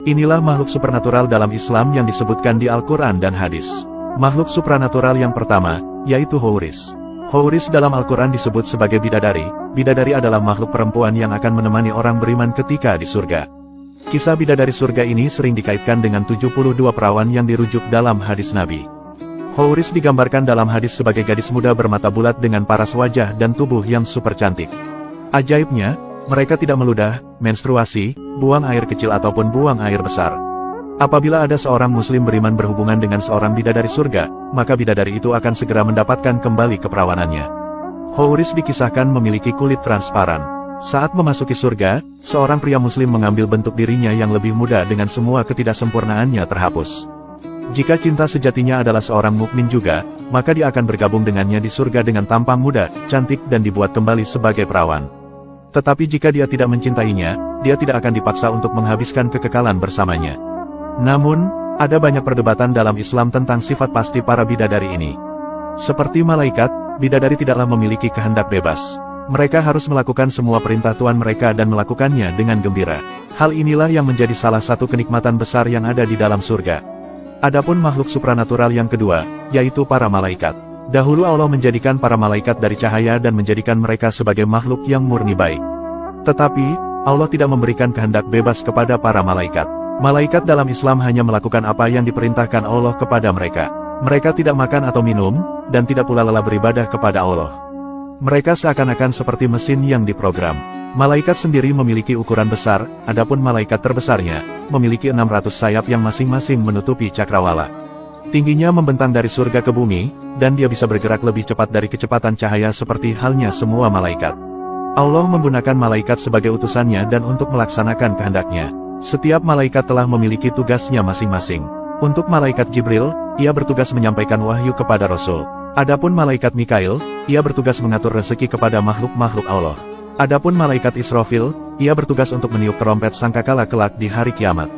Inilah makhluk supernatural dalam Islam yang disebutkan di Al-Quran dan hadis. Makhluk supranatural yang pertama, yaitu Houris. Houris dalam Al-Quran disebut sebagai bidadari. Bidadari adalah makhluk perempuan yang akan menemani orang beriman ketika di surga. Kisah bidadari surga ini sering dikaitkan dengan 72 perawan yang dirujuk dalam hadis Nabi. Houris digambarkan dalam hadis sebagai gadis muda bermata bulat dengan paras wajah dan tubuh yang super cantik. Ajaibnya, mereka tidak meludah, menstruasi, buang air kecil ataupun buang air besar. Apabila ada seorang muslim beriman berhubungan dengan seorang bidadari surga, maka bidadari itu akan segera mendapatkan kembali keperawanannya. Houris dikisahkan memiliki kulit transparan. Saat memasuki surga, seorang pria muslim mengambil bentuk dirinya yang lebih muda dengan semua ketidaksempurnaannya terhapus. Jika cinta sejatinya adalah seorang mukmin juga, maka dia akan bergabung dengannya di surga dengan tampang muda, cantik dan dibuat kembali sebagai perawan. Tetapi jika dia tidak mencintainya, dia tidak akan dipaksa untuk menghabiskan kekekalan bersamanya. Namun, ada banyak perdebatan dalam Islam tentang sifat pasti para bidadari ini. Seperti malaikat, bidadari tidaklah memiliki kehendak bebas. Mereka harus melakukan semua perintah Tuhan mereka dan melakukannya dengan gembira. Hal inilah yang menjadi salah satu kenikmatan besar yang ada di dalam surga. Adapun makhluk supranatural yang kedua, yaitu para malaikat. Dahulu Allah menjadikan para malaikat dari cahaya dan menjadikan mereka sebagai makhluk yang murni baik. Tetapi, Allah tidak memberikan kehendak bebas kepada para malaikat. Malaikat dalam Islam hanya melakukan apa yang diperintahkan Allah kepada mereka. Mereka tidak makan atau minum, dan tidak pula lelah beribadah kepada Allah. Mereka seakan-akan seperti mesin yang diprogram. Malaikat sendiri memiliki ukuran besar, adapun malaikat terbesarnya, memiliki 600 sayap yang masing-masing menutupi cakrawala. Tingginya membentang dari surga ke bumi, dan dia bisa bergerak lebih cepat dari kecepatan cahaya seperti halnya semua malaikat. Allah menggunakan malaikat sebagai utusannya dan untuk melaksanakan kehendaknya. Setiap malaikat telah memiliki tugasnya masing-masing. Untuk malaikat Jibril, ia bertugas menyampaikan wahyu kepada Rasul. Adapun malaikat Mikail, ia bertugas mengatur rezeki kepada makhluk-makhluk Allah. Adapun malaikat Israfil, ia bertugas untuk meniup trompet sangkakala kelak di hari kiamat.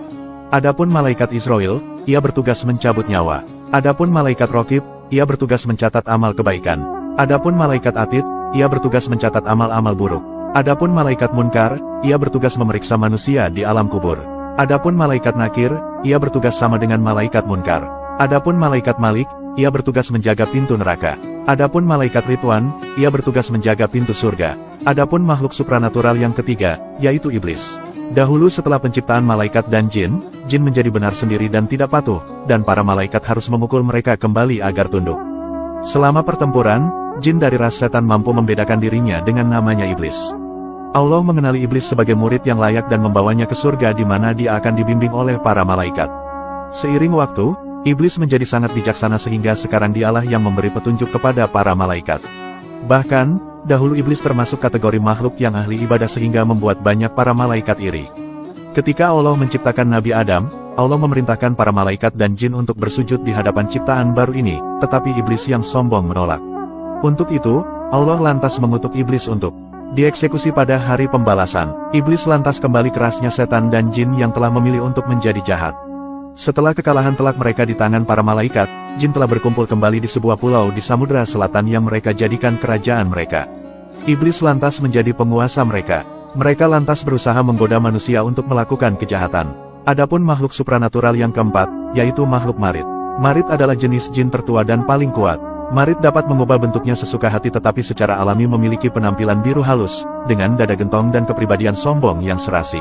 Adapun malaikat Israel, ia bertugas mencabut nyawa. Adapun malaikat Raqib, ia bertugas mencatat amal kebaikan. Adapun malaikat Atid, ia bertugas mencatat amal-amal buruk. Adapun malaikat Munkar, ia bertugas memeriksa manusia di alam kubur. Adapun malaikat Nakir, ia bertugas sama dengan malaikat Munkar. Adapun malaikat Malik, ia bertugas menjaga pintu neraka. Adapun malaikat Ridwan, ia bertugas menjaga pintu surga. Adapun makhluk supranatural yang ketiga, yaitu iblis. Dahulu setelah penciptaan malaikat dan jin menjadi benar sendiri dan tidak patuh, dan para malaikat harus memukul mereka kembali agar tunduk. Selama pertempuran, jin dari ras setan mampu membedakan dirinya dengan namanya iblis. Allah mengenali iblis sebagai murid yang layak dan membawanya ke surga di mana dia akan dibimbing oleh para malaikat. Seiring waktu, iblis menjadi sangat bijaksana sehingga sekarang dialah yang memberi petunjuk kepada para malaikat. Bahkan, dahulu iblis termasuk kategori makhluk yang ahli ibadah sehingga membuat banyak para malaikat iri. Ketika Allah menciptakan Nabi Adam, Allah memerintahkan para malaikat dan jin untuk bersujud di hadapan ciptaan baru ini, tetapi iblis yang sombong menolak. Untuk itu, Allah lantas mengutuk iblis untuk dieksekusi pada hari pembalasan. Iblis lantas kembali kerasnya setan dan jin yang telah memilih untuk menjadi jahat. Setelah kekalahan telak mereka di tangan para malaikat, jin telah berkumpul kembali di sebuah pulau di Samudra Selatan yang mereka jadikan kerajaan mereka. Iblis lantas menjadi penguasa mereka. Mereka lantas berusaha menggoda manusia untuk melakukan kejahatan. Adapun makhluk supranatural yang keempat, yaitu makhluk marit. Marit adalah jenis jin tertua dan paling kuat. Marit dapat mengubah bentuknya sesuka hati tetapi secara alami memiliki penampilan biru halus, dengan dada gentong dan kepribadian sombong yang serasi.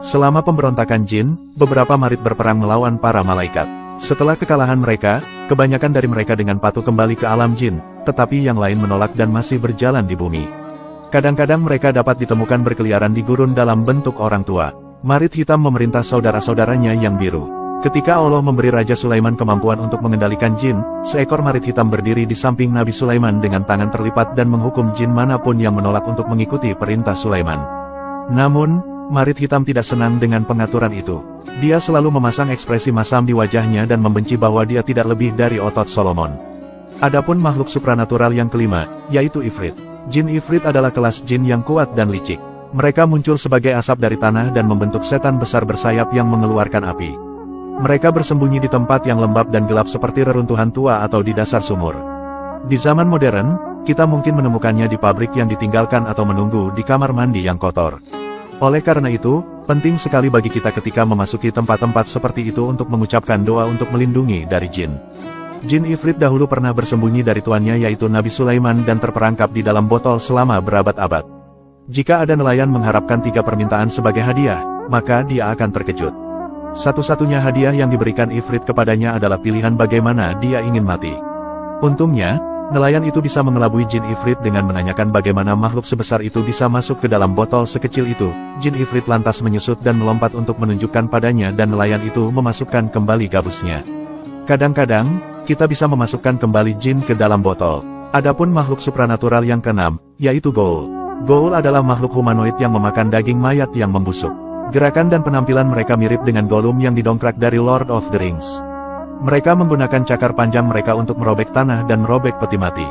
Selama pemberontakan jin, beberapa marit berperang melawan para malaikat. Setelah kekalahan mereka, kebanyakan dari mereka dengan patuh kembali ke alam jin, tetapi yang lain menolak dan masih berjalan di bumi. Kadang-kadang mereka dapat ditemukan berkeliaran di gurun dalam bentuk orang tua. Marit hitam memerintah saudara-saudaranya yang biru. Ketika Allah memberi Raja Sulaiman kemampuan untuk mengendalikan jin, seekor marit hitam berdiri di samping Nabi Sulaiman dengan tangan terlipat dan menghukum jin manapun yang menolak untuk mengikuti perintah Sulaiman. Namun, marit hitam tidak senang dengan pengaturan itu. Dia selalu memasang ekspresi masam di wajahnya dan membenci bahwa dia tidak lebih dari otot Solomon. Adapun makhluk supranatural yang kelima, yaitu Ifrit. Jin Ifrit adalah kelas jin yang kuat dan licik. Mereka muncul sebagai asap dari tanah dan membentuk setan besar bersayap yang mengeluarkan api. Mereka bersembunyi di tempat yang lembab dan gelap seperti reruntuhan tua atau di dasar sumur. Di zaman modern, kita mungkin menemukannya di pabrik yang ditinggalkan atau menunggu di kamar mandi yang kotor. Oleh karena itu, penting sekali bagi kita ketika memasuki tempat-tempat seperti itu untuk mengucapkan doa untuk melindungi dari jin. Jin Ifrit dahulu pernah bersembunyi dari tuannya yaitu Nabi Sulaiman dan terperangkap di dalam botol selama berabad-abad. Jika ada nelayan mengharapkan 3 permintaan sebagai hadiah, maka dia akan terkejut. Satu-satunya hadiah yang diberikan Ifrit kepadanya adalah pilihan bagaimana dia ingin mati. Untungnya, nelayan itu bisa mengelabui Jin Ifrit dengan menanyakan bagaimana makhluk sebesar itu bisa masuk ke dalam botol sekecil itu. Jin Ifrit lantas menyusut dan melompat untuk menunjukkan padanya dan nelayan itu memasukkan kembali gabusnya. Kadang-kadang, kita bisa memasukkan kembali jin ke dalam botol. Adapun makhluk supranatural yang keenam, yaitu Ghoul. Ghoul adalah makhluk humanoid yang memakan daging mayat yang membusuk. Gerakan dan penampilan mereka mirip dengan Gollum yang didongkrak dari Lord of the Rings. Mereka menggunakan cakar panjang mereka untuk merobek tanah dan merobek peti mati.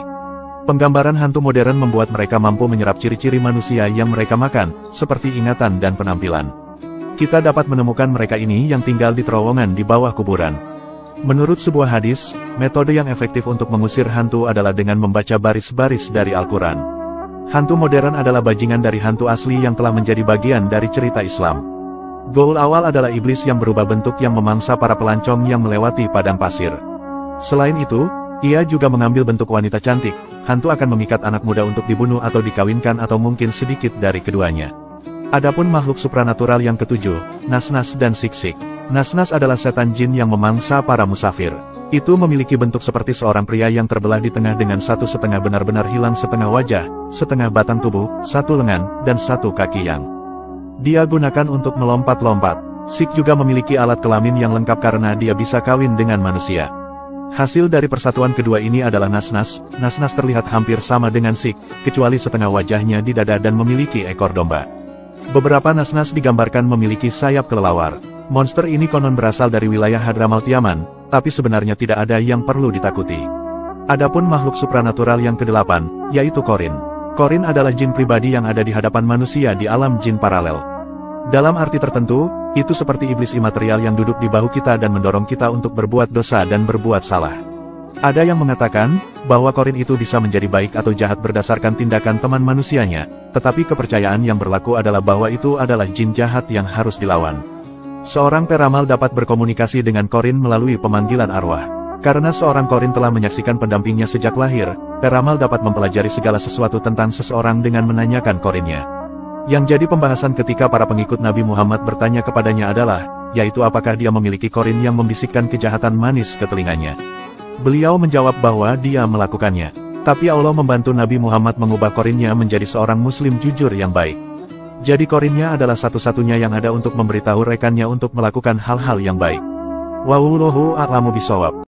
Penggambaran hantu modern membuat mereka mampu menyerap ciri-ciri manusia yang mereka makan, seperti ingatan dan penampilan. Kita dapat menemukan mereka ini yang tinggal di terowongan di bawah kuburan. Menurut sebuah hadis, metode yang efektif untuk mengusir hantu adalah dengan membaca baris-baris dari Al-Quran. Hantu modern adalah bajingan dari hantu asli yang telah menjadi bagian dari cerita Islam. Ghoul awal adalah iblis yang berubah bentuk yang memangsa para pelancong yang melewati padang pasir. Selain itu, ia juga mengambil bentuk wanita cantik. Hantu akan memikat anak muda untuk dibunuh atau dikawinkan atau mungkin sedikit dari keduanya. Adapun makhluk supranatural yang ketujuh, Nas-Nas dan Sik-Sik. Nas-Nas adalah setan jin yang memangsa para musafir. Itu memiliki bentuk seperti seorang pria yang terbelah di tengah dengan satu setengah benar-benar hilang setengah wajah, setengah batang tubuh, satu lengan, dan satu kaki yang dia gunakan untuk melompat-lompat. Sik juga memiliki alat kelamin yang lengkap karena dia bisa kawin dengan manusia. Hasil dari persatuan kedua ini adalah Nas-Nas. Nas-Nas terlihat hampir sama dengan Sik, kecuali setengah wajahnya di dada dan memiliki ekor domba. Beberapa Nas-Nas digambarkan memiliki sayap kelelawar. Monster ini konon berasal dari wilayah Hadramaut Yaman, tapi sebenarnya tidak ada yang perlu ditakuti. Adapun makhluk supranatural yang kedelapan, yaitu Qorin. Qorin adalah jin pribadi yang ada di hadapan manusia di alam jin paralel. Dalam arti tertentu, itu seperti iblis imaterial yang duduk di bahu kita dan mendorong kita untuk berbuat dosa dan berbuat salah. Ada yang mengatakan, bahwa Qorin itu bisa menjadi baik atau jahat berdasarkan tindakan teman manusianya, tetapi kepercayaan yang berlaku adalah bahwa itu adalah jin jahat yang harus dilawan. Seorang peramal dapat berkomunikasi dengan Qorin melalui pemanggilan arwah. Karena seorang Qorin telah menyaksikan pendampingnya sejak lahir, peramal dapat mempelajari segala sesuatu tentang seseorang dengan menanyakan Qorinnya. Yang jadi pembahasan ketika para pengikut Nabi Muhammad bertanya kepadanya adalah, yaitu apakah dia memiliki Qorin yang membisikkan kejahatan manis ke telinganya. Beliau menjawab bahwa dia melakukannya. Tapi Allah membantu Nabi Muhammad mengubah Qorinnya menjadi seorang muslim jujur yang baik. Jadi Qorinnya adalah satu-satunya yang ada untuk memberitahu rekannya untuk melakukan hal-hal yang baik. Wallahu a'lamu bishawab.